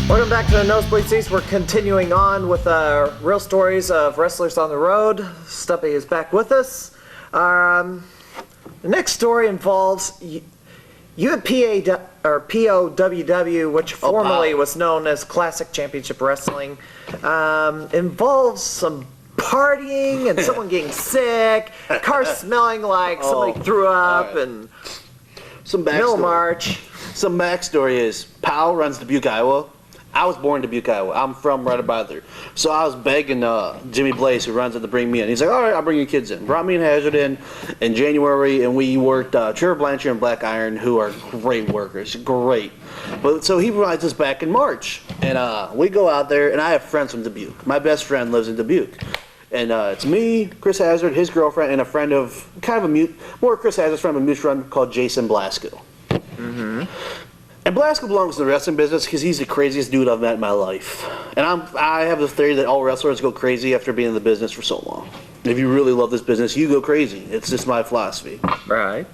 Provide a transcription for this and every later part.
Welcome back to the Nosebleed Seats. We're continuing on with real stories of wrestlers on the road. Stumpy is back with us. The next story involves POWW, which formerly was known as Classic Championship Wrestling. Involves some partying and someone getting sick, cars smelling like somebody threw up, and some Mill March. Some backstory is Powell runs Dubuque, Iowa. I was born in Dubuque, Iowa. I'm from right about there. So I was begging Jimmy Blaze, who runs it, to bring me in. He's like, all right, I'll bring your kids in. Brought me and Hazard in January, and we worked Trevor Blanchard and Black Iron, who are great workers. Great. But so he invites us back in March. And we go out there, and I have friends from Dubuque. My best friend lives in Dubuque. And it's me, Chris Hazard, his girlfriend, and a friend of, more Chris Hazard's friend, a mutual friend called Jason Blasco. Mm-hmm. And Blasco belongs to the wrestling business because he's the craziest dude I've met in my life. And I have the theory that all wrestlers go crazy after being in the business for so long. If you really love this business, you go crazy. It's just my philosophy. Right.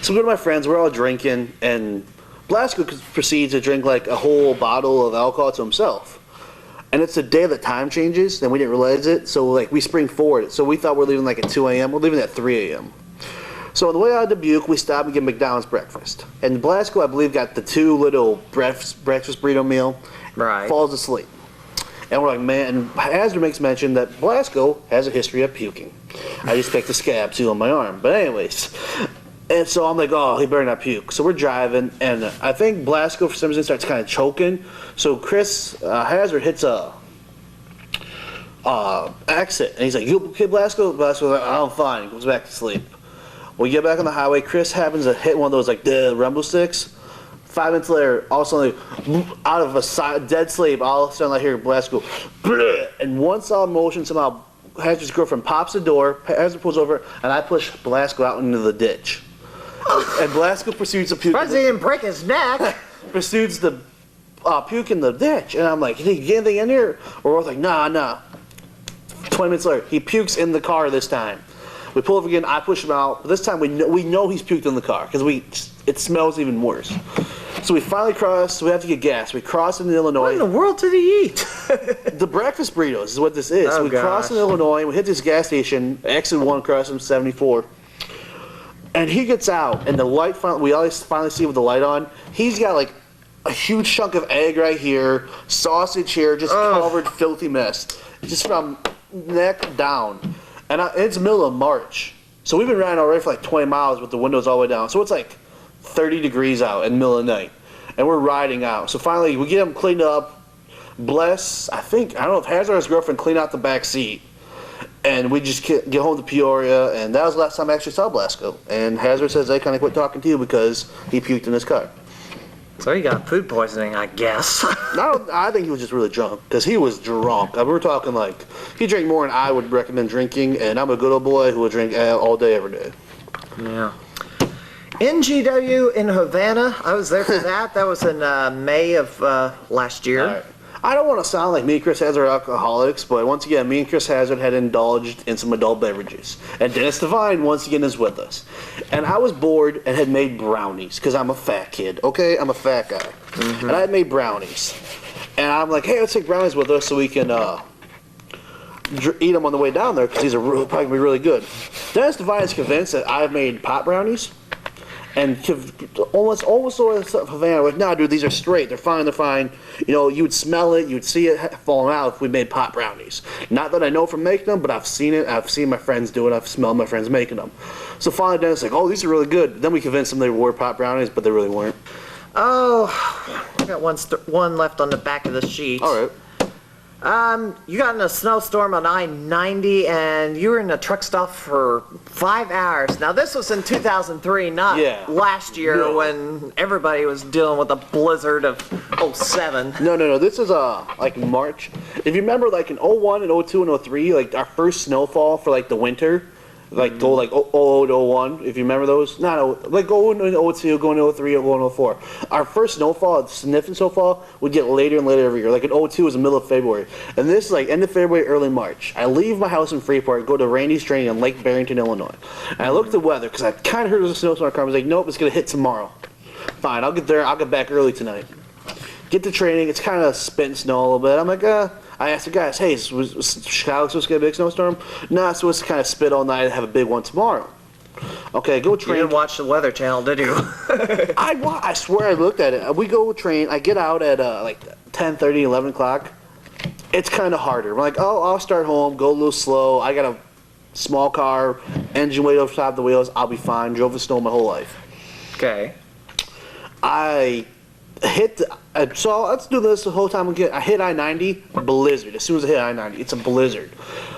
So we go to my friends, we're all drinking, and Blasco proceeds to drink like a whole bottle of alcohol to himself. And it's the day the time changes, and we didn't realize it, so like we spring forward. So we thought we're leaving like at 2 a.m. We're leaving at 3 a.m. So on the way out of Dubuque, we stopped and get McDonald's breakfast. And Blasco, I believe, got the 2 little breakfast burrito meal. Right. Falls asleep. And we're like, man, and Hazard makes mention that Blasco has a history of puking. I just picked a scab, too, on my arm. But anyways, and so I'm like, oh, he better not puke. So we're driving, and I think Blasco, for some reason, starts kind of choking. So Chris Hazard hits a exit, and he's like, you okay, Blasco? Blasco's like, oh, I'm fine. He goes back to sleep. We get back on the highway. Chris happens to hit one of those like rumble sticks. 5 minutes later, all of a sudden, out of a dead sleep, all of a sudden I hear Blasco, and one solid motion somehow, Hazard's girlfriend pops the door. Hazard pulls over, and I push Blasco out into the ditch. And Blasco proceeds to puke. Surprised he didn't break his neck. Proceeds to puke in the ditch, and I'm like, did he get anything in here? Or we're like, nah. 20 minutes later, he pukes in the car this time. We pull over again, I push him out. But this time we know he's puked in the car because it smells even worse. So we finally cross, so we have to get gas. We cross into Illinois. What in the world did he eat? The breakfast burritos is what this is. Oh, we cross into Illinois, we hit this gas station, exit 1 across from 74. And he gets out, and the light, we always finally see with the light on, he's got like a huge chunk of egg right here, sausage here, just covered filthy mess. Just from neck down. And it's the middle of March. So we've been riding already for like 20 miles with the windows all the way down. So it's like 30 degrees out in the middle of the night. And we're riding out. So finally we get him cleaned up. I don't know if Hazard or his girlfriend cleaned out the back seat. And we just get home to Peoria. And that was the last time I actually saw Blasco. And Hazard says they kind of quit talking to you because he puked in his car. So he got food poisoning, I guess. No, I think he was just really drunk, because he was drunk. We were talking like, he drank more than I would recommend drinking, and I'm a good old boy who would drink all day, every day. Yeah. NGW in Havana, I was there for that. That was in May of last year. Right. I don't want to sound like me and Chris Hazard are alcoholics, but once again, me and Chris Hazard had indulged in some adult beverages. And Dennis Devine, once again, is with us. And I was bored and had made brownies, because I'm a fat kid, okay? I'm a fat guy. Mm-hmm. And I had made brownies. And I'm like, hey, let's take brownies with us so we can eat them on the way down there, because these are probably going to be really good. Dennis Devine is convinced that I've made pot brownies. And almost Havana, like, nah, dude, these are straight. They're fine. You know, you would smell it, you would see it falling out if we made pot brownies. Not that I know from making them, but I've seen it. I've seen my friends do it. I've smelled my friends making them. So finally, Dennis like, oh, these are really good. Then we convinced them they were pot brownies, but they really weren't. Oh, I got one left on the back of the sheet. All right. You got in a snowstorm on I-90, and you were in a truck stop for 5 hours. Now, this was in 2003, not last year when everybody was dealing with a blizzard of 07. No. This is like March. If you remember, like in 01 and 02 and 03, like our first snowfall for like the winter. Like go like 00 to 01, if you remember those. Like going in 02, going in 03, or going in 04. Our first snowfall, significant snowfall, would get later and later every year. Like in 02 was the middle of February. And this is like end of February, early March. I leave my house in Freeport, go to Randy's Training in Lake Barrington, Illinois. And I look at the weather, because I kind of heard there was a snowstorm coming. I was like, nope, it's going to hit tomorrow. Fine, I'll get there. I'll get back early tonight. Get to training. It's kind of spitting snow a little bit. I'm like, I asked the guys, hey, was Chicago supposed to get a big snowstorm? No, it's supposed to kind of spit all night and have a big one tomorrow. Okay, go train. You didn't watch the Weather Channel, did you? I swear I looked at it. We go train. I get out at like 10:30, 11 o'clock. It's kind of harder. I'm like, oh, I'll start home, go a little slow. I got a small car, engine weight over top of the wheels. I'll be fine. Drove the snow my whole life. Okay. I hit, so let's do this the whole time. I hit I-90, blizzard. As soon as I hit I-90, it's a blizzard.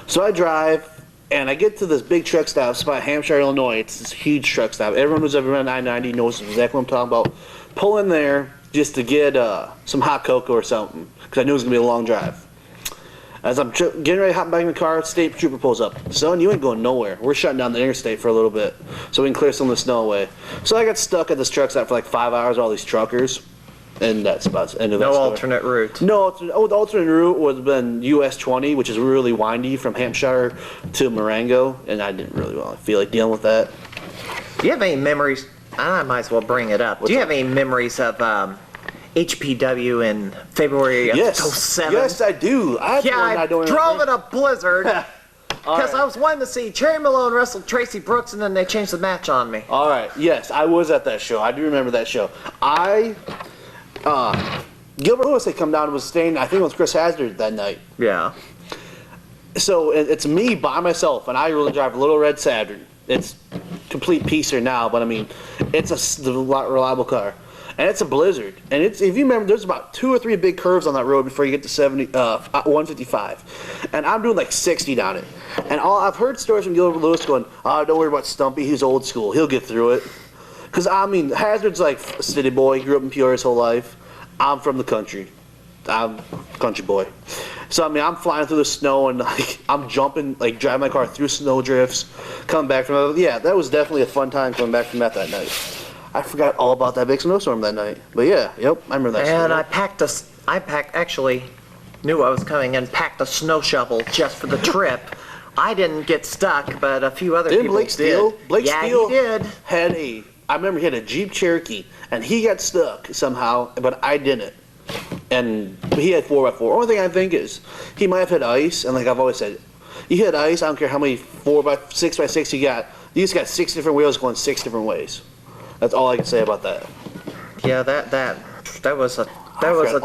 So I drive, and I get to this big truck stop. It's by Hampshire, Illinois. It's this huge truck stop. Everyone who's ever run I-90 knows exactly what I'm talking about. Pull in there just to get some hot cocoa or something, because I knew it was going to be a long drive. As I'm getting ready to hop back in the car, state trooper pulls up. Son, you ain't going nowhere. We're shutting down the interstate for a little bit so we can clear some of the snow away. So I got stuck at this truck stop for like 5 hours, all these truckers. And that's about the end of that No story. alternate route. No, the alternate route would have been US 20, which is really windy from Hampshire to Marengo, and I didn't really feel like dealing with that. Do you have any memories? I might as well bring it up. Do you have any memories of HPW in February of 07? Yes, I do. I drove in a blizzard because I was wanting to see Cherry Malone wrestle Tracy Brooks, and then they changed the match on me. All right, yes, I was at that show. I do remember that show. Gilbert Lewis had come down and was staying, I think it was Chris Hazard that night. Yeah. So it's me by myself, and I really drive a little red Saturn. It's complete piecer now, but I mean, it's a reliable car. And it's a blizzard. And if you remember, there's about 2 or 3 big curves on that road before you get to 155. And I'm doing like 60 down it. And I've heard stories from Gilbert Lewis going, oh, don't worry about Stumpy, he's old school, he'll get through it. Because, I mean, Hazard's like a city boy. He grew up in Peoria his whole life. I'm from the country. I'm a country boy. So, I mean, I'm flying through the snow and, like, I'm jumping, like, driving my car through snow drifts, coming back from it. Yeah, that was definitely a fun time coming back from that night. I forgot all about that big snowstorm that night. But, yeah, yep, I remember that story. And I actually knew I was coming and packed a snow shovel just for the trip. I didn't get stuck, but a few other people Blake Steele? did. Blake Steele he did. I remember he had a Jeep Cherokee, and he got stuck somehow, but I didn't. And he had 4x4. Only thing I think is he might have hit ice, and like I've always said, you hit ice, I don't care how many 6x6 you got. You just got 6 different wheels going 6 different ways. That's all I can say about that. Yeah, that was a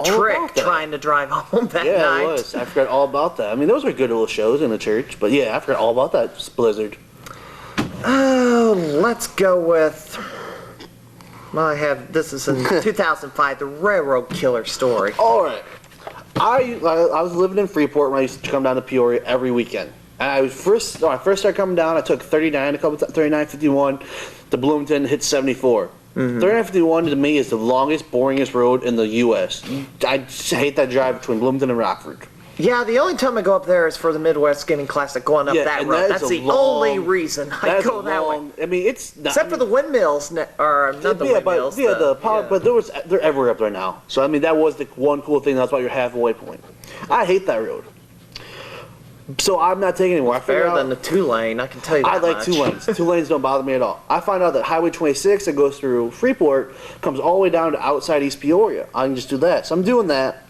trick trying to drive home that night. Yeah, it was. I forgot all about that. I mean, those were good little shows in the church, but yeah, I forgot all about that blizzard. Oh, let's go with. This is in 2005, the Railroad Killer story. All right. I was living in Freeport when I used to come down to Peoria every weekend. And when I first started coming down, I took 3951 to Bloomington, hit 74. 3951 to me is the longest, boringest road in the U.S. I just hate that drive between Bloomington and Rockford. Yeah, the only time I go up there is for the Midwest Skating Classic going up that road. That's the only reason I go that way. I mean, it's not, except for the windmills, or not the windmills. But they're everywhere up there now. So I mean, that was the one cool thing. That's about your halfway point. I hate that road. So I'm not taking it anymore. Better than the 2-lane, I can tell you that I like much. 2 lanes. 2 lanes don't bother me at all. I find out that Highway 26 that goes through Freeport comes all the way down to outside East Peoria. I can just do that. So I'm doing that.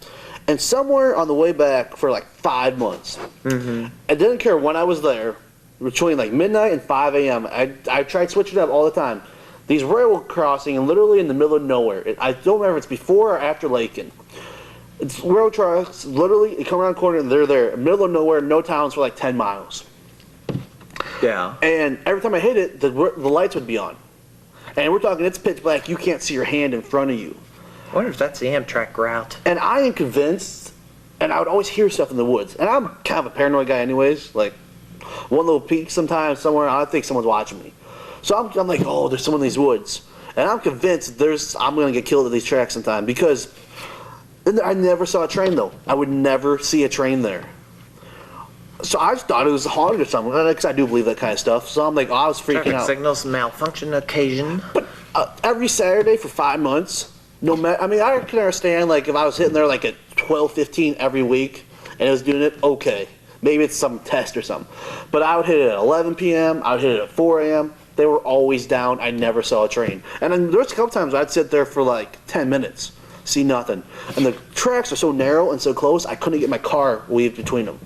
And somewhere on the way back for like 5 months, I didn't care when I was there, between like midnight and 5 a.m., I tried switching it up all the time. These railroad crossing, literally in the middle of nowhere. I don't remember if it's before or after Lakin. It's railroad trucks, literally, you come around the corner and they're there, middle of nowhere, no towns for like 10 miles. Yeah. And every time I hit it, the lights would be on. And we're talking, it's pitch black, you can't see your hand in front of you. I wonder if that's the Amtrak route. And I am convinced, and I would always hear stuff in the woods. And I'm kind of a paranoid guy anyways, like one little peek sometimes somewhere, I think someone's watching me. So I'm like, oh, there's someone in these woods. And I'm convinced I'm going to get killed at these tracks sometime because I never saw a train though. I would never see a train there. So I just thought it was haunted or something, because I do believe that kind of stuff. So I'm like, I was freaking out. Signals malfunction occasion. But every Saturday for 5 months, no matter, I mean, I can understand, like, if I was hitting there, like, at 12:15 every week, and it was doing it, okay. Maybe it's some test or something. But I would hit it at 11 p.m., I would hit it at 4 a.m., they were always down, I never saw a train. And then there was a couple times I'd sit there for, like, 10 minutes. see nothing. And the tracks are so narrow and so close, I couldn't get my car weaved between them.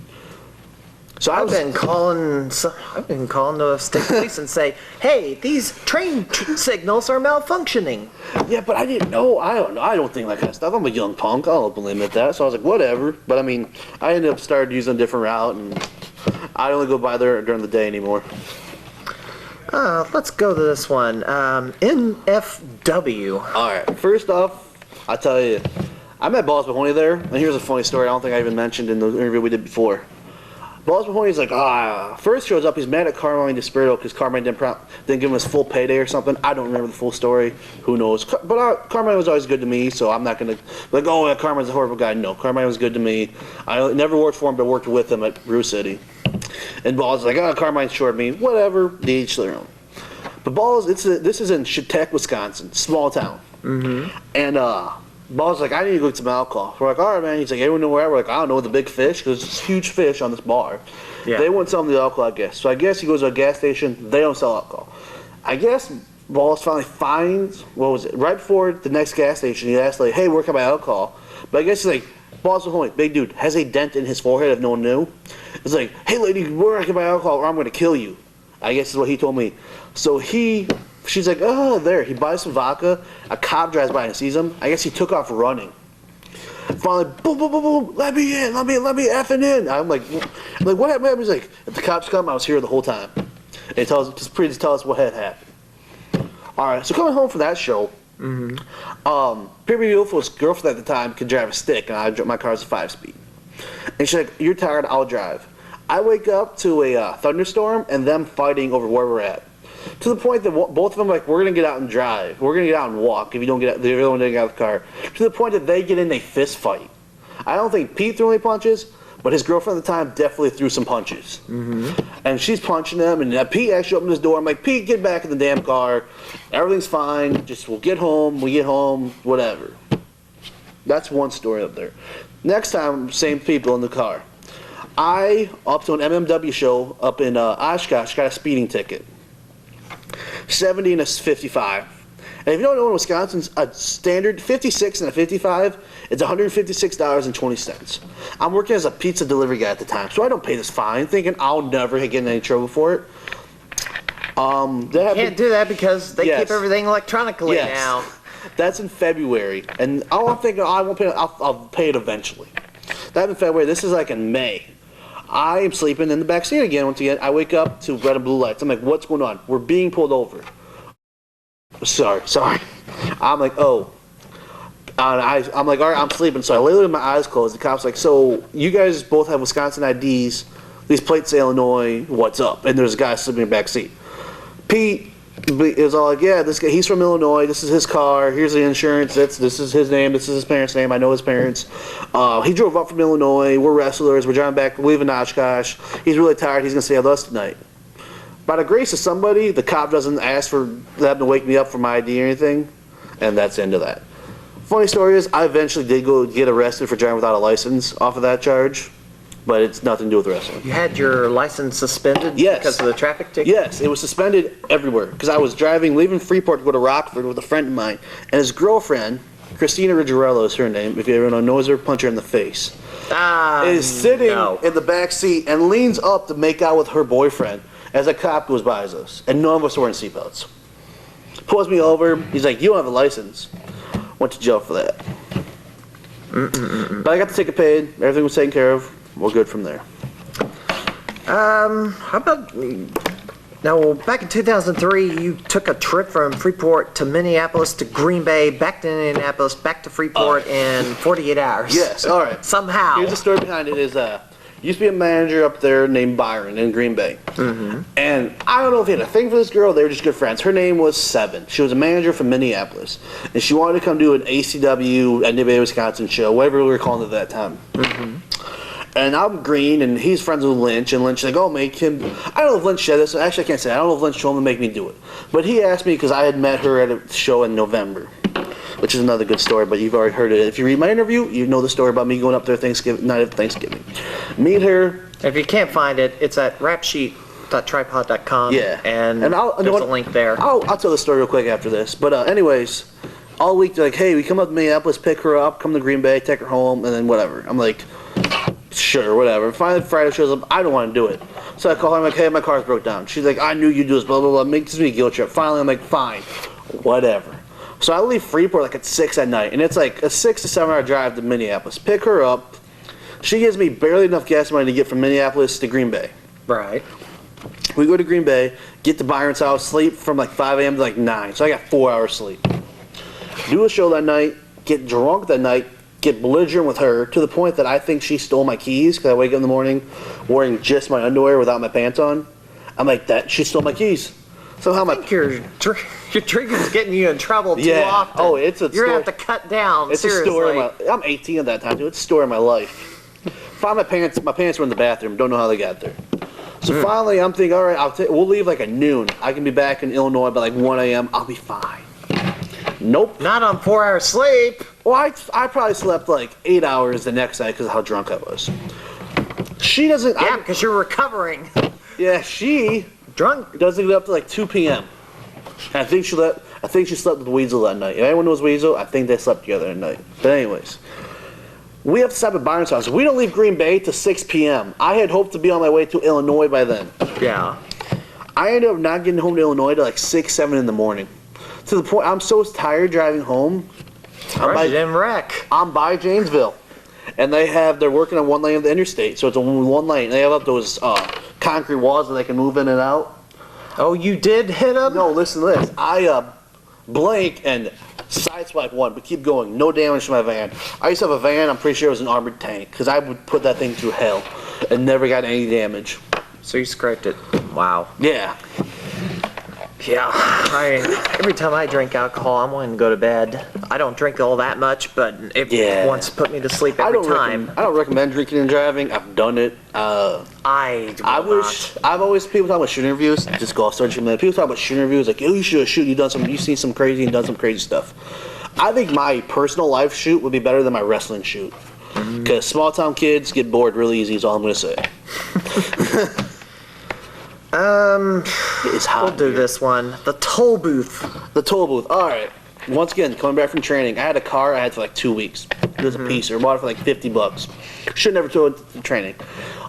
So I've been calling the state police and say, hey, these train signals are malfunctioning. Yeah, but I didn't know. I don't know. I don't think that kind of stuff. I'm a young punk. I'll openly admit that. So I was like, whatever. But I mean, I ended up started using a different route, and I only go by there during the day anymore. Let's go to this one. NFW. All right. First off, I'll tell you, I met Balls Mahoney there, and here's a funny story. I don't think I even mentioned in the interview we did before. Balls Mahoney's like, first shows up, he's mad at Carmine DeSpirito because Carmine didn't give him his full payday or something. I don't remember the full story. Who knows? But Carmine was always good to me, so I'm not going to, like, oh, yeah, Carmine's a horrible guy. No, Carmine was good to me. I never worked for him, but worked with him at Brew City. And Balls is like, Carmine shorted me. Whatever, they each their own. But Balls, this is in Chautauqua, Wisconsin, small town. Mm-hmm. And Balls like, I need to go get some alcohol. We're like, all right, man. He's like, everyone know where? We're like, I don't know, the big fish, because there's huge fish on this bar. Yeah. They wouldn't sell him the alcohol, I guess. So I guess he goes to a gas station. They don't sell alcohol. I guess Balls finally finds, what was it, right before the next gas station, he asked, like, hey, where can I buy alcohol? But I guess he's like, Balls Mahoney, big dude, has a dent in his forehead if no one knew. It's like, hey, lady, where can I buy alcohol or I'm going to kill you. I guess is what he told me. So she's like, oh, there. He buys some vodka. A cop drives by and sees him. I guess he took off running. Finally, boom, boom, boom, boom. Let me in. Let me effing in. I'm like, what happened? He's like, if the cops come, I was here the whole time. And he tells us what had happened. All right. So coming home from that show, Pretty Beautiful's girlfriend at the time could drive a stick, and my car's a 5-speed. And she's like, you're tired, I'll drive. I wake up to a thunderstorm and them fighting over where we're at. To the point that both of them are like, we're going to get out and drive. We're going to get out and walk if you don't get out, if everyone doesn't get out of the car. To the point that they get in a fist fight. I don't think Pete threw any punches, but his girlfriend at the time definitely threw some punches. Mm-hmm. And she's punching them, and Pete actually opened his door. I'm like, Pete, get back in the damn car. Everything's fine. Just we get home, whatever. That's one story up there. Next time, same people in the car. I, up to an MMW show up in Oshkosh, got a speeding ticket. 70 and a 55. And if you don't know, in Wisconsin, a standard 56 and a 55, it's $156.20. I'm working as a pizza delivery guy at the time, so I don't pay this fine, thinking I'll never get in any trouble for it. You can't do that because they keep everything electronically now. That's in February, and I'm thinking I won't pay. I'll pay it eventually. That's in February. This is like in May. I am sleeping in the back seat again. Once again, I wake up to red and blue lights. I'm like, what's going on? We're being pulled over. Sorry. I'm like, oh. I'm like, all right, I'm sleeping. So I lay with my eyes closed. The cop's like, so you guys both have Wisconsin IDs. These plates say Illinois. What's up? And there's a guy sleeping in the back seat. Pete is all like, yeah, this guy, he's from Illinois. This is his car. Here's the insurance. This is his name. This is his parents' name. I know his parents. He drove up from Illinois. We're wrestlers. We're driving back. We live in Oshkosh. He's really tired. He's going to stay with us tonight. By the grace of somebody, the cop doesn't ask for them to wake me up for my ID or anything, and that's the end of that. Funny story is, I eventually did go get arrested for driving without a license off of that charge, but it's nothing to do with wrestling. You had your license suspended because of the traffic ticket? Yes, it was suspended everywhere because I was leaving Freeport to go to Rockford with a friend of mine, and his girlfriend, Christina Rigarello is her name, if everyone knows her, punch her in the face, is sitting in the back seat and leans up to make out with her boyfriend as a cop goes by us, and none of us were wearing seatbelts. Pulls me over, he's like, you don't have a license. Went to jail for that. But I got the ticket paid, everything was taken care of, we're good from there. How about, now back in 2003, you took a trip from Freeport to Minneapolis to Green Bay, back to Indianapolis, back to Freeport in 48 hours. Yes, all right. Somehow. Here's the story behind it is, used to be a manager up there named Byron in Green Bay. Mm-hmm. And I don't know if he had a thing for this girl, they were just good friends. Her name was Seven. She was a manager from Minneapolis. And she wanted to come do an ACW, NBA Wisconsin show, whatever we were calling it at that time. Mm-hmm. And I'm green, and he's friends with Lynch, and Lynch's like, oh, make him. I don't know if Lynch said this. Actually, I can't say it. I don't know if Lynch told him to make me do it. But he asked me because I had met her at a show in November, which is another good story, but you've already heard it. If you read my interview, you know the story about me going up there night of Thanksgiving. Meet her. If you can't find it, it's at rapsheet.tripod.com. Yeah. And there's a link there. I'll tell the story real quick after this. But anyways, all week they're like, hey, we come up to Minneapolis, pick her up, come to Green Bay, take her home, and then whatever. I'm like, sure, whatever. Finally, Friday shows up. I don't want to do it. So I call her. I'm like, hey, my car's broke down. She's like, I knew you'd do this, blah, blah, blah. Makes me a guilt trip. Finally, I'm like, fine, whatever. So I leave Freeport like at 6 at night, and it's like a 6 to 7 hour drive to Minneapolis. Pick her up. She gives me barely enough gas money to get from Minneapolis to Green Bay. Right. We go to Green Bay, get to Byron's house, sleep from like 5 a.m. to like 9. So I got 4 hours sleep. Do a show that night, get drunk that night, get belligerent with her to the point that I think she stole my keys because I wake up in the morning wearing just my underwear without my pants on. I'm like, that she stole my keys. So how am I? Your drinking's getting you in trouble too often. Oh, it's a You're going to have to cut down, it's seriously. a story of my, I'm 18 at that time, dude. It's a story of my life. Find my pants. My pants were in the bathroom. Don't know how they got there. So finally, I'm thinking, all right, we'll leave like at noon. I can be back in Illinois by like 1 a.m. I'll be fine. Nope. Not on 4 hours sleep. Well, I probably slept like 8 hours the next night because of how drunk I was. She doesn't. Yeah, because you're recovering. Yeah, she Drunk. doesn't get up to like 2 p.m. And I think she slept with Weasel that night. If anyone knows Weasel, I think they slept together at night. But anyways, we have to stop at Byron's house. We don't leave Green Bay till 6 p.m. I had hoped to be on my way to Illinois by then. Yeah. I ended up not getting home to Illinois till like 6, 7 in the morning. To the point I'm so tired driving home. You didn't wreck. I'm by Janesville, and they're working on one lane of the interstate, so it's only one lane. They have up those concrete walls that they can move in and out. Oh, you did hit them? No, listen to this. I blank and sideswipe one, but keep going. No damage to my van. I used to have a van. I'm pretty sure it was an armored tank because I would put that thing through hell and never got any damage. So you scraped it. Wow. Yeah. Yeah, every time I drink alcohol, I'm wanting to go to bed. I don't drink all that much, but it wants to put me to sleep every time. I don't recommend drinking and driving. I've done it. I've always, people talk about shoot interviews, just go off search for people talk about shoot interviews, like, oh, you should shoot, you've seen some crazy and done some crazy stuff. I think my personal life shoot would be better than my wrestling shoot. Because small town kids get bored really easy is all I'm going to say. It's hot. We'll do this one. The toll booth. The toll booth. All right. Once again, coming back from training, I had a car I had for like 2 weeks. It was a piece, or bought it for like $50. Should never tow it to training.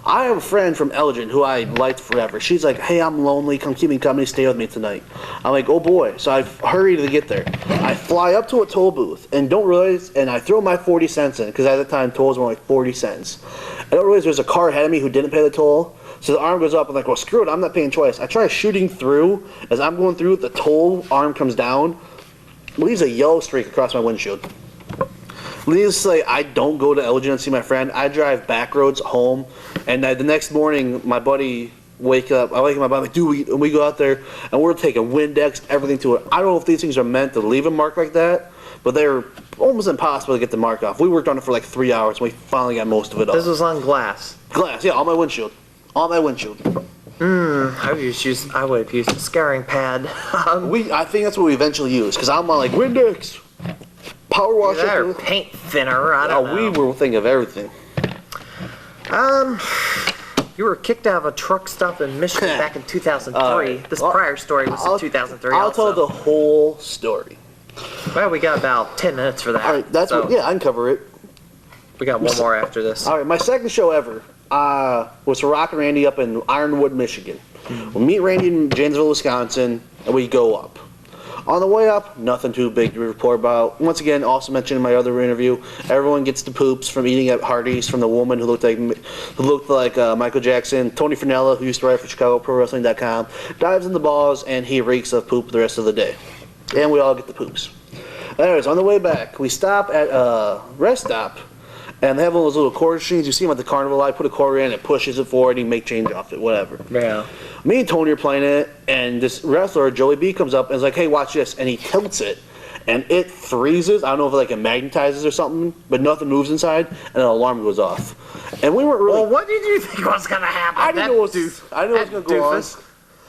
I have a friend from Elgin who I liked forever. She's like, hey, I'm lonely. Come keep me company. Stay with me tonight. I'm like, oh boy. So I hurry to get there. I fly up to a toll booth and don't realize, and I throw my 40 cents in because at the time tolls were like 40 cents. I don't realize there's a car ahead of me who didn't pay the toll. So the arm goes up. I'm like, well, screw it. I'm not paying twice. I try shooting through. As I'm going through, the toll arm comes down, leaves a yellow streak across my windshield. Needless to say, I don't go to Elgin and see my friend. I drive back roads home. And the next morning, my buddy I wake up, my buddy, like, dude, we go out there, and we're taking Windex, everything to it. I don't know if these things are meant to leave a mark like that, but they're almost impossible to get the mark off. We worked on it for like 3 hours, and we finally got most of it off. This was on glass. Glass, yeah, on my windshield. On my windshield. I would have used a scouring pad. I think that's what we eventually used, because I'm on like Windex, power wash. Or paint thinner, I don't know. We were thinking of everything. You were kicked out of a truck stop in Michigan back in 2003. This prior story was in 2003 I'll tell the whole story. Well, we got about 10 minutes for that. All right, I can cover it. We got one more after this. All right, my second show ever was for Rock and Randy up in Ironwood, Michigan. We'll meet Randy in Janesville, Wisconsin, and we go up. On the way up, nothing too big to report about. Once again, also mentioned in my other interview, everyone gets the poops from eating at Hardee's from the woman who looked like Michael Jackson. Tony Fernella, who used to write for ChicagoProWrestling.com, dives in the balls, and he reeks of poop the rest of the day. And we all get the poops. Anyways, on the way back, we stop at a rest stop, and they have one of those little quarter machines. You see them at the carnival. I put a quarter in, it pushes it forward, and you make change off it, whatever. Yeah. Me and Tony are playing it, and this wrestler, Joey B, comes up and is like, hey, watch this. And he tilts it, and it freezes. I don't know if it magnetizes or something, but nothing moves inside, and an alarm goes off. And we weren't really... Well, what did you think was going to happen? I didn't know what was going to go on.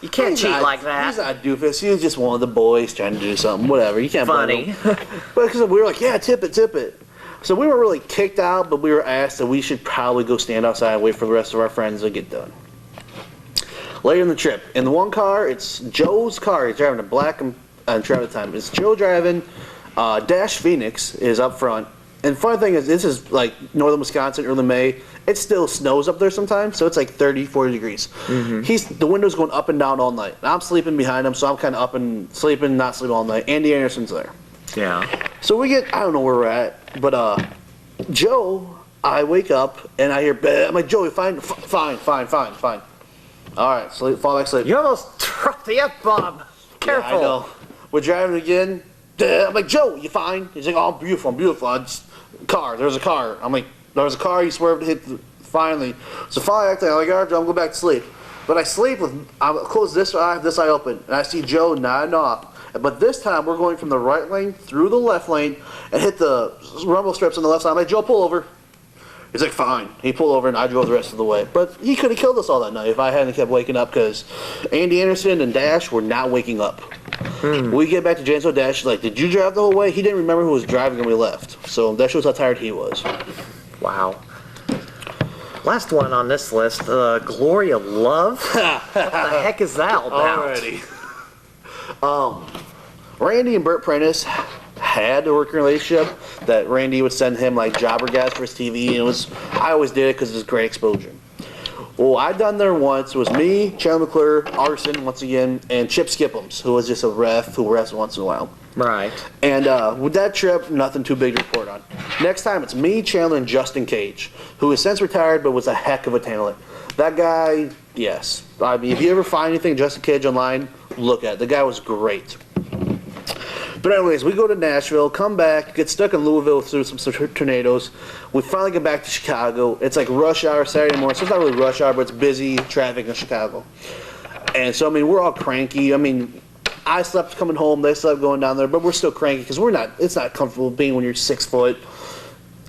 You can't cheat like that. He's not a doofus. He was just one of the boys trying to do something, whatever. You can't blame him. Funny. But because we were like, yeah, tip it. So we weren't really kicked out, but we were asked that we should probably go stand outside and wait for the rest of our friends to get done. Later in the trip, in the one car, it's Joe's car. He's driving a black and Travis time. It's Joe driving. Dash Phoenix is up front. And funny thing is, this is like northern Wisconsin, early May. It still snows up there sometimes, so it's like 30, 40 degrees. The window's going up and down all night. I'm sleeping behind him, so I'm kind of up and sleeping, not sleeping all night. Andy Anderson's there. Yeah. So we get, I don't know where we're at, but Joe, I wake up and I hear, I'm like, Joey, fine. All right, fall back asleep. You almost dropped the F-bomb. Careful. Yeah, I know. We're driving again. I'm like, Joe, you fine? He's like, oh, I'm beautiful. There's a car. I'm like, there's a car. He swerved to hit finally. So finally, I'm like, all right, Joe, I'm going back to sleep. But I close this eye open, and I see Joe nodding off. But this time, we're going from the right lane through the left lane and hit the rumble strips on the left side. I'm like, Joe, pull over. He's like, fine. He pulled over, and I drove the rest of the way. But he could have killed us all that night if I hadn't kept waking up, because Andy Anderson and Dash were not waking up. We get back to Janesville. Dash is like, did you drive the whole way? He didn't remember who was driving when we left. So that shows how tired he was. Wow. Last one on this list, Gloria Love. What the heck is that all about? Alrighty. Randy and Burt Prentice had a working relationship that Randy would send him like jobber guys for his TV, and I always did it because it was great exposure. Well, I'd done there once. It was me, Chandler McClure, Arson once again, and Chip Skippums, who was just a ref who refs once in a while. Right. And with that trip, nothing too big to report on. Next time, it's me, Chandler, and Justin Cage, who has since retired but was a heck of a talent. That guy, yes. I mean, if you ever find anything Justin Cage online, look at it. The guy was great. But anyways, we go to Nashville, come back, get stuck in Louisville through some tornadoes. We finally get back to Chicago. It's like rush hour Saturday morning, so it's not really rush hour, but it's busy traffic in Chicago. And so, I mean, we're all cranky. I mean, I slept coming home, they slept going down there, but we're still cranky because it's not comfortable being when you're 6 foot.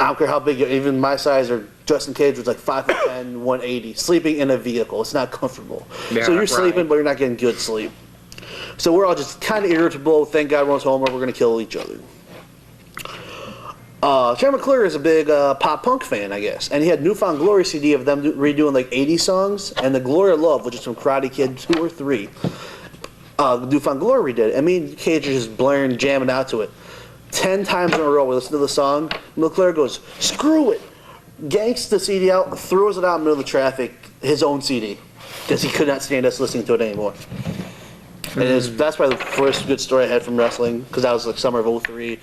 I don't care how big, even my size or Justin Cage was like 5'10", 180, sleeping in a vehicle. It's not comfortable. Yeah, so you're sleeping, but you're not getting good sleep. So we're all just kind of irritable. Thank God we're home or we're going to kill each other. Chandler McClure is a big pop punk fan, I guess. And he had Newfound Glory CD of them redoing like 80 songs. And the Gloria Love, which is from Karate Kid 2 or 3. Newfound Glory redid it. And me and Cage are just blaring, jamming out to it. 10 times in a row we listen to the song. McClure goes, screw it. Yanks the CD out, throws it out in the middle of the traffic, his own CD. Because he could not stand us listening to it anymore. And that's probably the first good story I had from wrestling, because that was like summer of 03.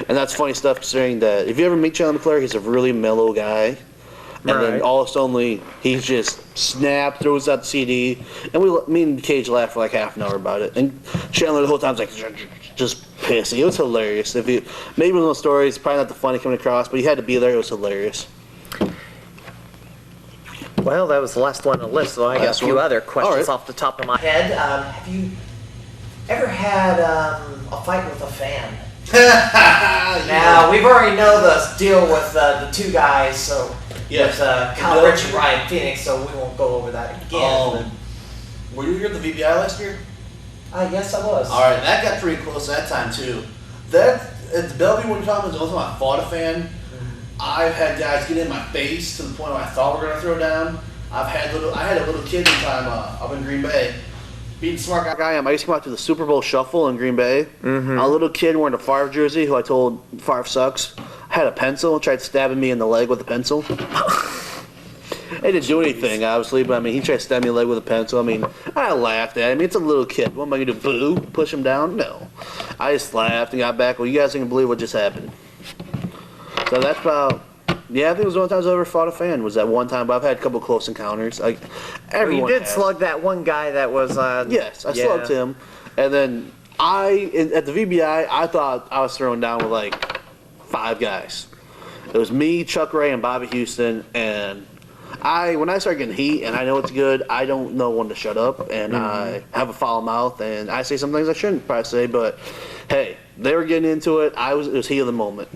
And that's funny stuff considering that if you ever meet Chandler McClure, he's a really mellow guy. And then all of a sudden, he just snapped, throws out the CD, and me and Cage laughed for like half an hour about it. And Chandler the whole time was like just pissy. It was hilarious. Maybe one of those stories, probably not the funny coming across, but he had to be there. It was hilarious. Well, that was the last one on the list, so I got a few other questions off the top of my head. Have you ever had a fight with a fan? Now, we've already know the deal with the two guys, so with Kyle Rich and Ryan Phoenix, so we won't go over that again. Were you here at the VBI last year? Yes, I was. All right, that got pretty close that time too. At the Bellevue, when you're talking about the only time I fought a fan, I've had guys get in my face to the point where I thought we were gonna throw down. I had a little kid one time up in Green Bay. Being smart guy I am, I used to come out to the Super Bowl Shuffle in Green Bay. A little kid wearing a Favre jersey, who I told Favre sucks, had a pencil and tried stabbing me in the leg with a pencil. It didn't do anything, obviously, but I mean, he tried to stab me in the leg with a pencil. I mean, I laughed at him. I mean, it's a little kid. What am I going to do, boo? Push him down? No. I just laughed and got back. Well, you guys ain't going to believe what just happened. So that's about... Yeah, I think it was the one time I ever fought a fan, was that one time, but I've had a couple close encounters. You did slug that one guy that was... Yes, I slugged him. And then at the VBI, I thought I was thrown down with like 5 guys. It was me, Chuck Ray, and Bobby Houston, and when I start getting heat and I know it's good, I don't know when to shut up, and I have a foul mouth, and I say some things I shouldn't probably say, but hey, they were getting into it. It was heat of the moment.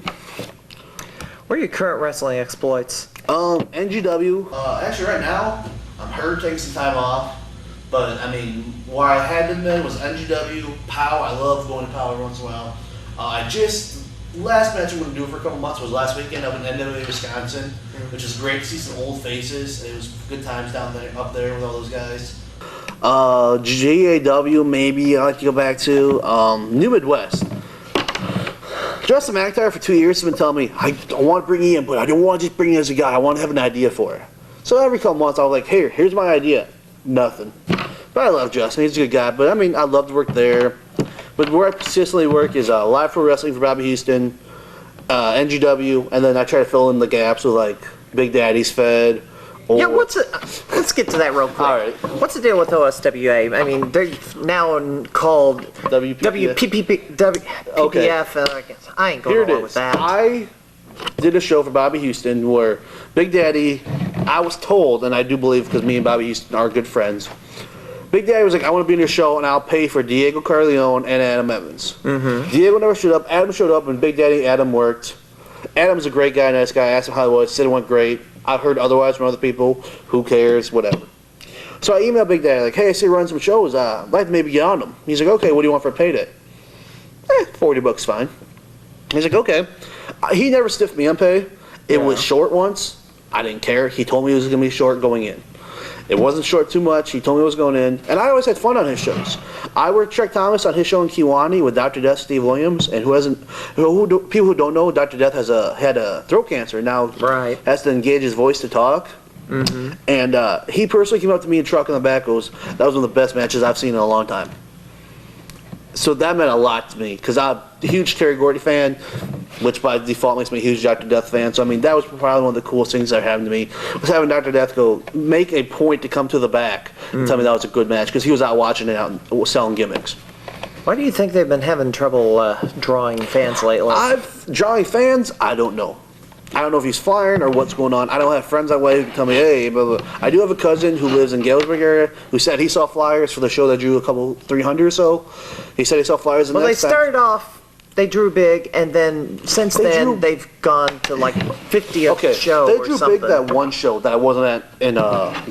What are your current wrestling exploits? NGW. Actually, right now, I'm hurt, taking some time off. But, I mean, where I had been was NGW, POW. I love going to POW every once in a while. Last match I'm going to do for a couple months was last weekend up in NWA, Wisconsin, which is great to see some old faces. It was good times up there with all those guys. GAW, maybe I like to go back to. New Midwest. Justin McIntyre for 2 years has been telling me, I want to bring you in, but I don't want to just bring you as a guy. I want to have an idea for it. So every couple months, I was like, here's my idea. Nothing. But I love Justin. He's a good guy. But, I mean, I love to work there. But where I consistently work is Live Pro Wrestling for Bobby Houston, NGW, and then I try to fill in the gaps with, like, Big Daddy's Fed. Yeah, let's get to that real quick. All right. What's the deal with OSWA? I mean, they're now called WPPF. Okay. I ain't going along with that. I did a show for Bobby Houston where Big Daddy, I was told, and I do believe because me and Bobby Houston are good friends, Big Daddy was like, I want to be in your show and I'll pay for Diego Carleone and Adam Evans. Mm-hmm. Diego never showed up. Adam showed up and Big Daddy and Adam worked. Adam's a great guy, nice guy. I asked him how it was. Said it went great. I've heard otherwise from other people. Who cares? Whatever. So I emailed Big Daddy like, hey, I see you run some shows. I'd like to maybe get on them. He's like, okay, what do you want for a payday? $40 fine. He's like, okay. He never stiffed me on pay. It was short once. I didn't care. He told me it was going to be short going in. It wasn't short too much. He told me it was going in. And I always had fun on his shows. I worked Trek Thomas on his show in Kiwani with Dr. Death Steve Williams. And people who don't know, Dr. Death had a throat cancer. Now has to engage his voice to talk. Mm-hmm. And he personally came up to me and truck in the back goes, that was one of the best matches I've seen in a long time. So that meant a lot to me because I'm a huge Terry Gordy fan, which by default makes me a huge Dr. Death fan. So, I mean, that was probably one of the coolest things that happened to me was having Dr. Death go make a point to come to the back and tell me that was a good match because he was out watching it out and selling gimmicks. Why do you think they've been having trouble drawing fans lately? Drawing fans, I don't know. I don't know if he's flying or what's going on. I don't have friends that way who can tell me, hey, blah, blah. I do have a cousin who lives in Galesburg area who said he saw flyers for the show that drew 300 or so. He said he saw flyers. Well, they started off, they drew big, and then since then they've gone to like 50 a show they or drew something. big that one show that I wasn't at in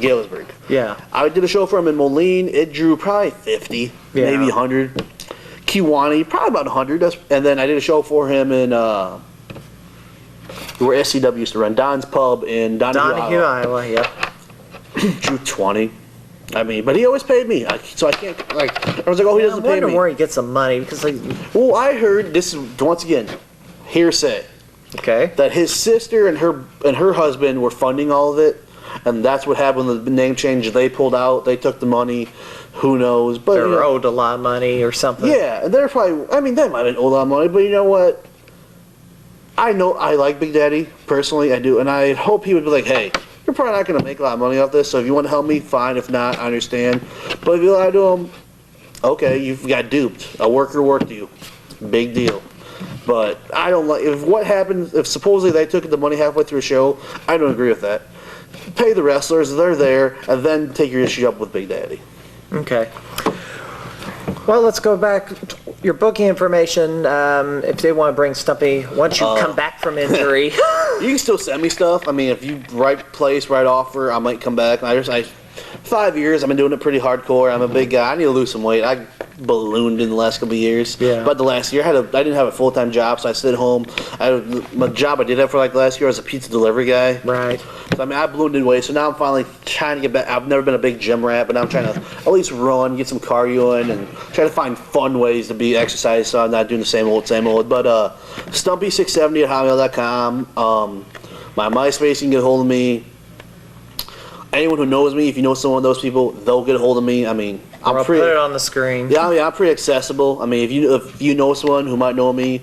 Galesburg. Yeah. I did a show for him in Moline. It drew probably 50, maybe 100. Kiwani, probably about 100. And then I did a show for him in... where SCW used to run, Don's Pub in Donahue, Iowa. Yep. Drew 20. I mean, but he always paid me, so I can't, like, I was like, oh, he doesn't pay me. I wonder where he gets the money, because, like... Well, I heard, this is, once again, hearsay. Okay. That his sister and her husband were funding all of it, and that's what happened with the name change. They pulled out, they took the money, who knows, but... They were owed a lot of money or something. Yeah, and they're probably, I mean, they might have owed a lot of money, but you know what? I know I like Big Daddy, personally, I do, and I hope he would be like, hey, you're probably not going to make a lot of money off this, so if you want to help me, fine. If not, I understand. But if you lie to him, okay, you've got duped. A worker worked you. Big deal. But I don't like, if supposedly they took the money halfway through a show, I don't agree with that. Pay the wrestlers, they're there, and then take your issue up with Big Daddy. Okay. Well, let's go back. Your booking information, if they want to bring Stumpy, once you come back from injury. You can still send me stuff. I mean, if you right place, right offer, I might come back. 5 years, I've been doing it pretty hardcore. I'm a big guy. I need to lose some weight. I ballooned in the last couple of years. Yeah. But the last year, I didn't have a full-time job, so I stayed home. My job I did have for like last year was a pizza delivery guy. Right. So, I mean, I ballooned in weight, so now I'm finally trying to get back. I've never been a big gym rat, but now I'm trying to at least run, get some cardio in, and try to find fun ways to be exercise so I'm not doing the same old, same old. But Stumpy670 at hotmail.com. My MySpace, you can get a hold of me. Anyone who knows me, if you know someone of those people, they'll get a hold of me. I mean, I'll put it on the screen. Yeah, I'm pretty accessible. I mean, if you know someone who might know me,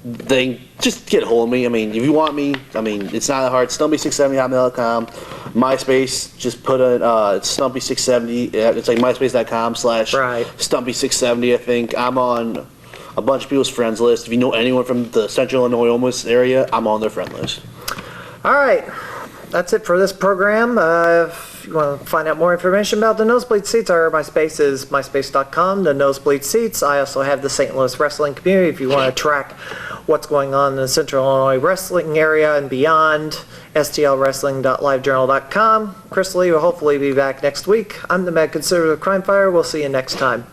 then just get a hold of me. I mean, if you want me, I mean, it's not that hard. Stumpy670@hotmail.com. MySpace, just put it. It's Stumpy670. It's like myspace.com/Stumpy670. I think I'm on a bunch of people's friends list. If you know anyone from the Central Illinois almost area, I'm on their friend list. All right. That's it for this program. If you want to find out more information about the Nosebleed Seats, our MySpace is myspace.com, the Nosebleed Seats. I also have the St. Louis Wrestling Community. If you want to track what's going on in the Central Illinois wrestling area and beyond, stlwrestling.livejournal.com. Chris Lee will hopefully be back next week. I'm the Mad Conservative Crime Fighter. We'll see you next time.